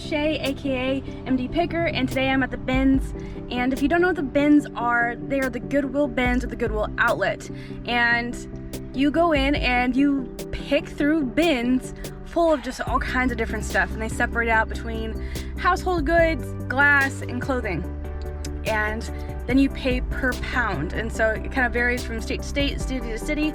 Shay, aka MD Picker, and today I'm at the bins. And if you don't know what the bins are, they are the Goodwill bins at the Goodwill outlet. And you go in and you pick through bins full of just all kinds of different stuff, and they separate out between household goods, glass, and clothing. And then you pay per pound, and so it kind of varies from state to state, city to city.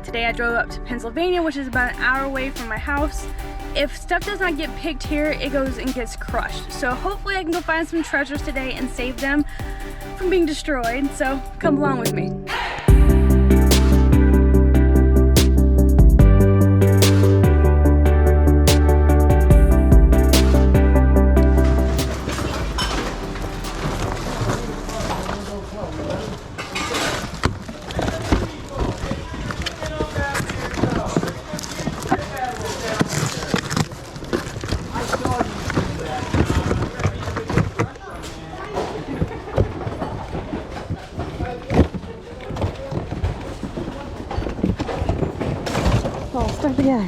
Today I drove up to Pennsylvania, which is about an hour away from my house. If stuff does not get picked here, it goes and gets crushed. So hopefully I can go find some treasures today and save them from being destroyed. So come along with me. Oh, start again.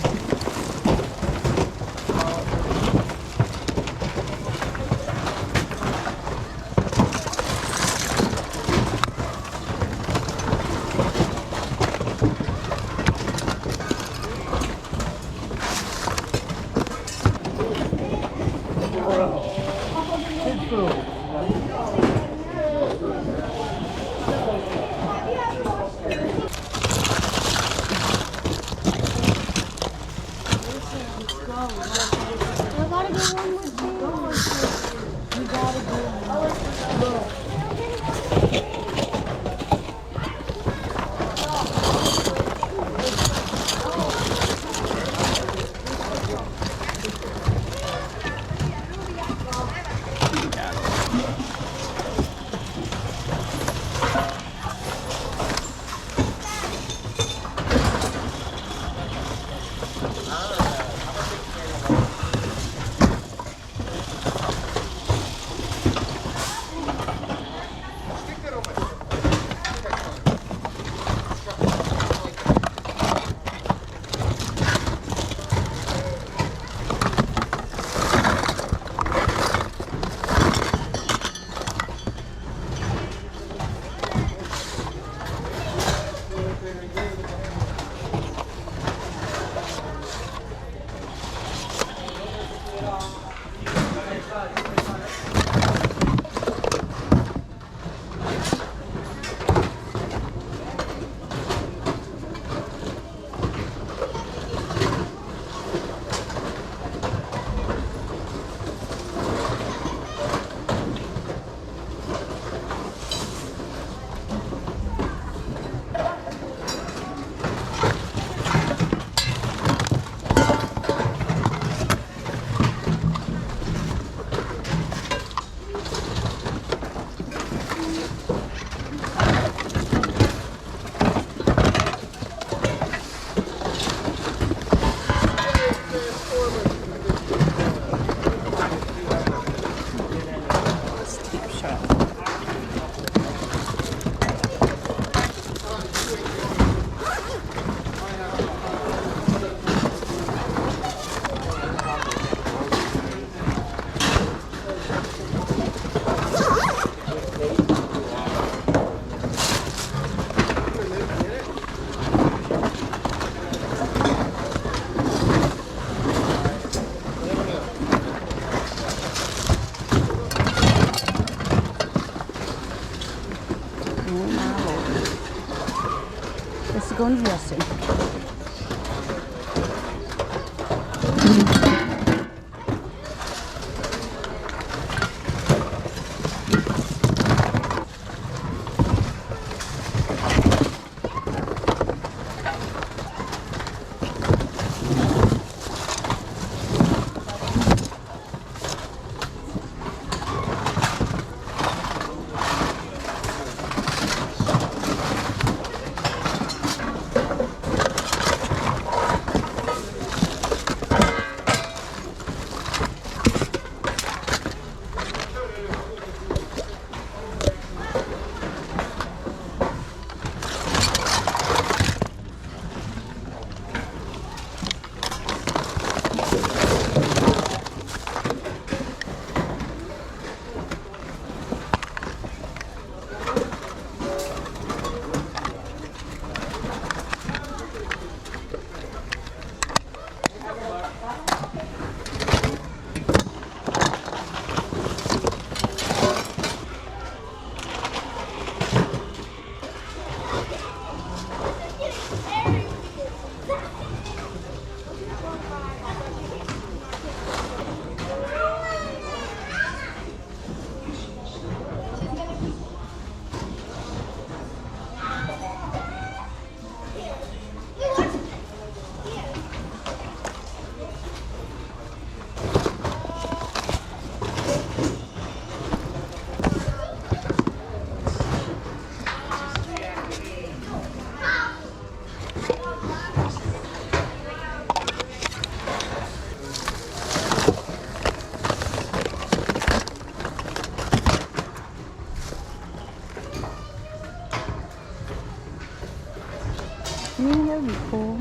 Let's go investing. I mean, that would be cool.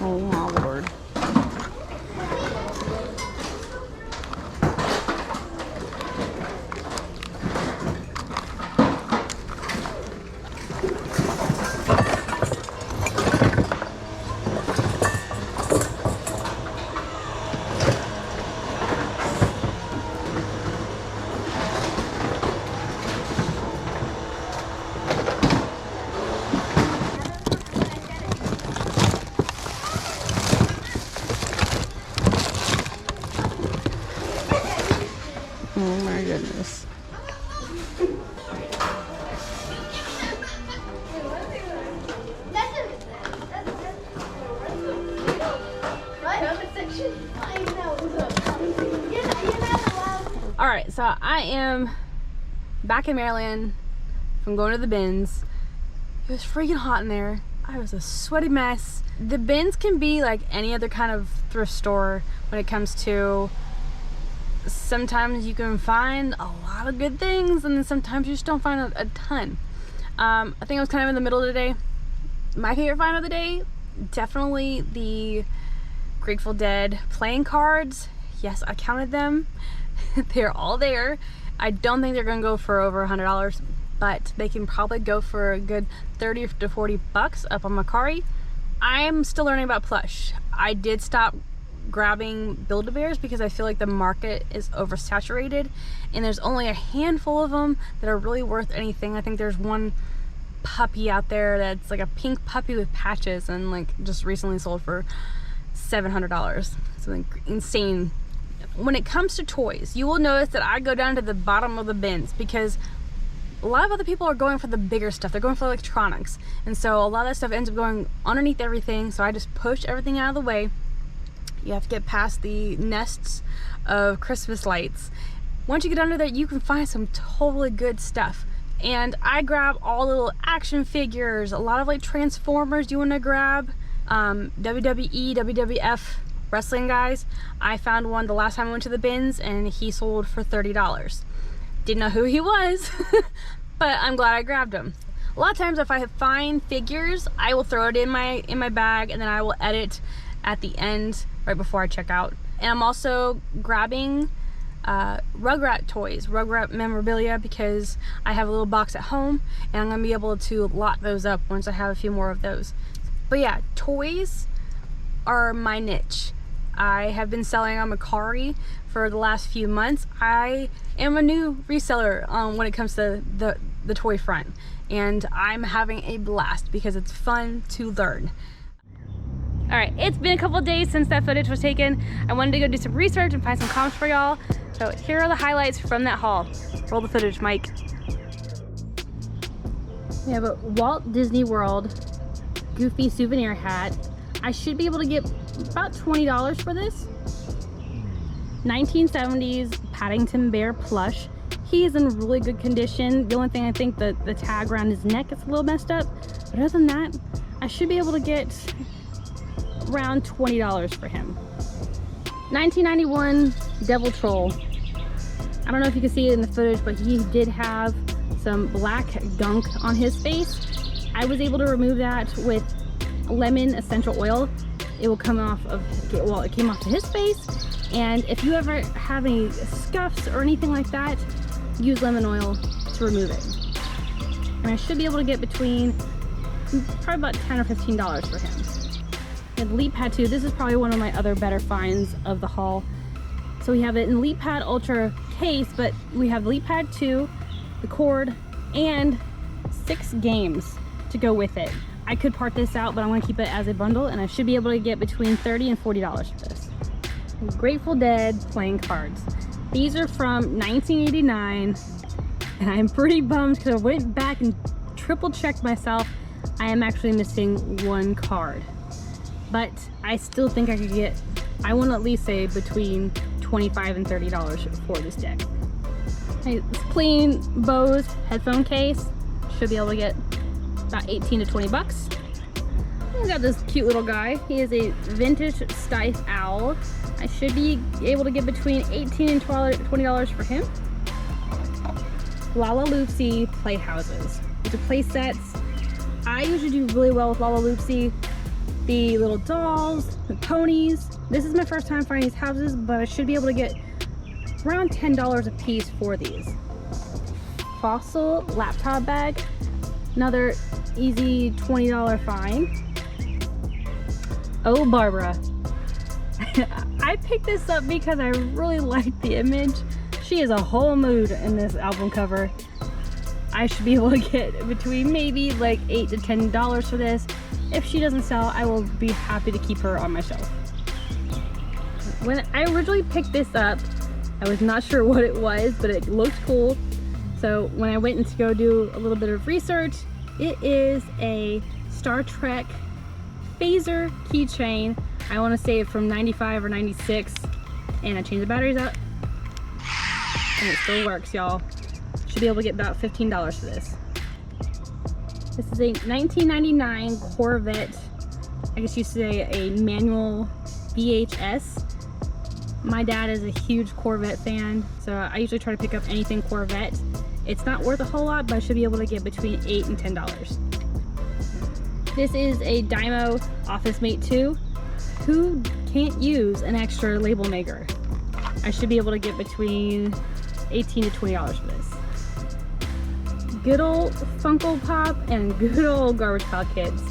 Oh my lord. Oh my goodness. Alright, so I am back in Maryland from going to the bins. It was freaking hot in there. I was a sweaty mess. The bins can be like any other kind of thrift store when it comes to, sometimes you can find a lot of good things and then sometimes you just don't find a ton. I think I was kind of in the middle today. My favorite find of the day, definitely the Grateful Dead playing cards. Yes, I counted them. They're all there. I don't think they're gonna go for over $100, but they can probably go for a good 30 to 40 bucks up on Mercari. I'm still learning about plush. I did stop grabbing Build-A-Bears because I feel like the market is oversaturated and there's only a handful of them that are really worth anything. I think there's one puppy out there that's like a pink puppy with patches and like just recently sold for $700. Something insane. When it comes to toys, you will notice that I go down to the bottom of the bins because a lot of other people are going for the bigger stuff. They're going for electronics, and so a lot of that stuff ends up going underneath everything, so I just push everything out of the way. You have to get past the nests of Christmas lights. Once you get under there, you can find some totally good stuff. And I grab all the little action figures, a lot of like Transformers you want to grab, WWE, WWF wrestling guys. I found one the last time I went to the bins and he sold for $30. Didn't know who he was, but I'm glad I grabbed him. A lot of times if I find figures, I will throw it in my bag and then I will edit at the end right before I check out. And I'm also grabbing Rugrat toys, Rugrat memorabilia, because I have a little box at home and I'm gonna be able to lock those up once I have a few more of those. But yeah, toys are my niche. I have been selling on Mercari for the last few months. I am a new reseller when it comes to the toy front, and I'm having a blast because it's fun to learn. All right, it's been a couple of days since that footage was taken. I wanted to go do some research and find some comps for y'all. So here are the highlights from that haul. Roll the footage, Mike. We have a Walt Disney World Goofy souvenir hat. I should be able to get about $20 for this. 1970s Paddington Bear plush. He is in really good condition. The only thing I think the tag around his neck is a little messed up. But other than that, I should be able to get around $20 for him. 1991 Devil Troll. I don't know if you can see it in the footage, but he did have some black gunk on his face. I was able to remove that with lemon essential oil. It will come off of, well, it came off to his face. And if you ever have any scuffs or anything like that, use lemon oil to remove it. And I should be able to get between probably about $10 or $15 for him. And Leap Pad 2, this is probably one of my other better finds of the haul. So we have it in Leap Pad Ultra case, but we have Leap Pad 2, the cord, and 6 games to go with it. I could part this out, but I want to keep it as a bundle, and I should be able to get between $30 and $40 for this. Grateful Dead playing cards. These are from 1989, and I'm pretty bummed because I went back and triple checked myself. I am actually missing 1 card, but I still think I could get, I want to at least say between $25 and $30 for this deck. Okay, this clean Bose headphone case, should be able to get about 18 to 20 bucks. We got this cute little guy. He is a vintage Steiff owl. I should be able to get between $18 and $20 for him. Lalaloopsy Playhouses. These are play sets. I usually do really well with Lalaloopsy. The little dolls, the ponies. This is my first time finding these houses, but I should be able to get around $10 a piece for these. Fossil laptop bag. Another easy $20 find. Oh, Barbara. I picked this up because I really like the image. She is a whole mood in this album cover. I should be able to get between maybe like $8 to $10 for this. If she doesn't sell, I will be happy to keep her on my shelf. When I originally picked this up, I was not sure what it was, but it looked cool. So when I went to go do a little bit of research, it is a Star Trek phaser keychain. I want to say it's from 95 or 96, and I changed the batteries out, and it still works, y'all. Should be able to get about $15 for this. This is a 1999 Corvette, I guess you say a manual VHS. My dad is a huge Corvette fan, so I usually try to pick up anything Corvette. It's not worth a whole lot, but I should be able to get between $8 and $10. This is a Dymo Office Mate 2. Who can't use an extra label maker? I should be able to get between $18 to $20 for this. Good old Funko Pop and good old Garbage Pail Kids.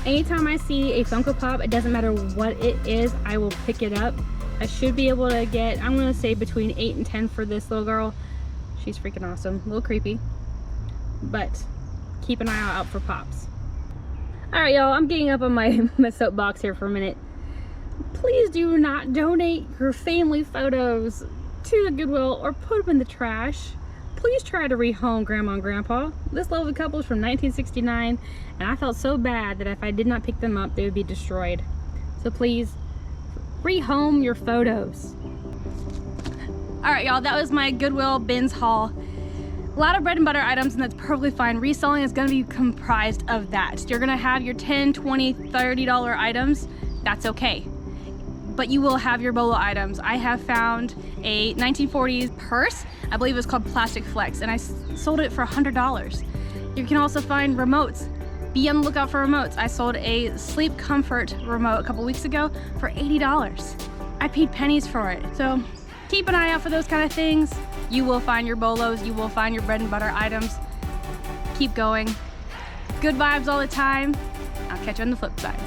Anytime I see a Funko Pop, it doesn't matter what it is, I will pick it up. I should be able to get, I'm gonna say between 8 and 10 for this little girl. She's freaking awesome, a little creepy, but keep an eye out for pops. All right, y'all, I'm getting up on my soapbox here for a minute. Please do not donate your family photos to the Goodwill or put them in the trash. Please try to rehome Grandma and Grandpa. This lovely couple is from 1969, and I felt so bad that if I did not pick them up, they would be destroyed. So please, rehome your photos. All right, y'all, that was my Goodwill bins haul. A lot of bread and butter items, and that's perfectly fine. Reselling is gonna be comprised of that. You're gonna have your $10, $20, $30 items, that's okay. But you will have your BOLO items. I have found a 1940s purse, I believe it was called Plastic Flex, and I sold it for $100. You can also find remotes. Be on the lookout for remotes. I sold a Sleep Comfort remote a couple weeks ago for $80. I paid pennies for it. So keep an eye out for those kind of things. You will find your BOLOs, you will find your bread and butter items. Keep going. Good vibes all the time. I'll catch you on the flip side.